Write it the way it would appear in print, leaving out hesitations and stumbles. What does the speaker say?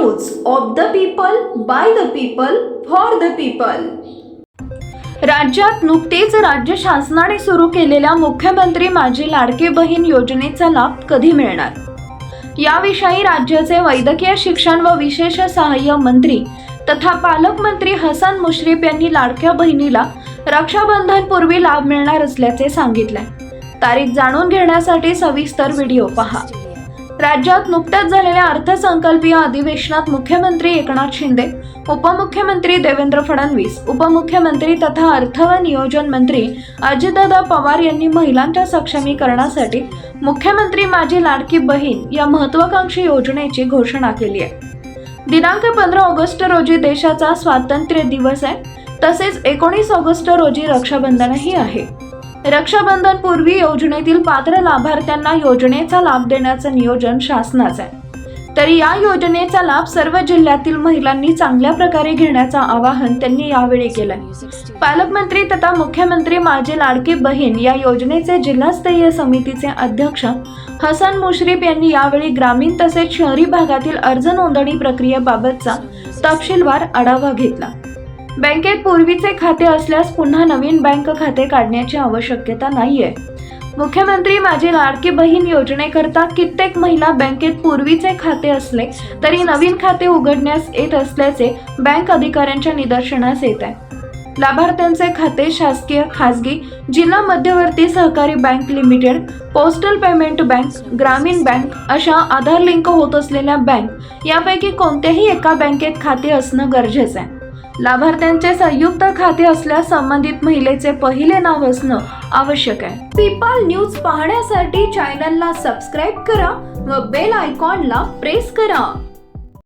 News of the people, by the people, for the people. राज्यात नुकतीच राज्य शासनाने सुरू केलेल्या मुख्यमंत्री माझी लाडकी बहीण योजनेचा लाभ कधी मिळणार, याविषयी राज्याचे वैद्यकीय शिक्षण व विशेष सहाय्य मंत्री तथा पालकमंत्री हसन मुश्रीफ यांनी लाडक्या बहिणीला रक्षाबंधन पूर्वी लाभ मिळणार असल्याचे सांगितले। तारीख जाणून घेण्यासाठी सविस्तर व्हिडिओ पहा। राज्यात नुकत्याच झालेल्या अर्थसंकल्पीय अधिवेशनात मुख्यमंत्री एकनाथ शिंदे, उपमुख्यमंत्री देवेंद्र फडणवीस, उपमुख्यमंत्री तथा अर्थ व नियोजन मंत्री अजितदादा पवार यांनी महिलांच्या सक्षमीकरणासाठी मुख्यमंत्री माझी लाडकी बहीण या महत्त्वाकांक्षी योजनेची घोषणा केली आहे। दिनांक 15 ऑगस्ट रोजी देशाचा स्वातंत्र्य दिवस आहे, तसेच 19 ऑगस्ट रोजी रक्षाबंधनही आहे। रक्षाबंधन पूर्वी योजनेतील पात्र लाभार्थ्यांना योजनेचा लाभ देण्याचं नियोजन शासनाचं आहे। तरी या योजनेचा लाभ सर्व जिल्ह्यातील महिलांनी चांगल्या प्रकारे घेण्याचं आवाहन त्यांनी यावेळी केलंय। पालकमंत्री तथा मुख्यमंत्री माझी लाडकी बहीण या योजनेचे जिल्हास्तरीय समितीचे अध्यक्ष हसन मुश्रीफ यांनी यावेळी ग्रामीण तसेच शहरी भागातील अर्ज नोंदणी प्रक्रियेबाबतचा तपशीलवार आढावा घेतला। बँकेत पूर्वीचे खाते असल्यास पुन्हा नवीन बँक खाते काढण्याची आवश्यकता नाहीये। मुख्यमंत्री माझी लाडकी बहीण योजनेकरता कित्येक महिला बँकेत पूर्वीचे खाते असले तरी नवीन खाते उघडण्यास येत असल्याचे बँक अधिकाऱ्यांच्या निदर्शनास येत आहे। लाभार्थ्यांचे खाते शासकीय, खासगी, जिल्हा मध्यवर्ती सहकारी bank limited, postal payment bank, ग्रामीण बँक अशा आधार लिंक होत असलेल्या बँक यापैकी कोणत्याही एका बँकेत खाते असणं गरजेचं आहे। लाभार्थ्यांचे संयुक्त खाते असल्यास संबंधित महिलेचे पहिले नाव असणं आवश्यक आहे। पीपल न्यूज पाहण्यासाठी चॅनलला सबस्क्राईब करा व बेल आयकॉनला प्रेस करा।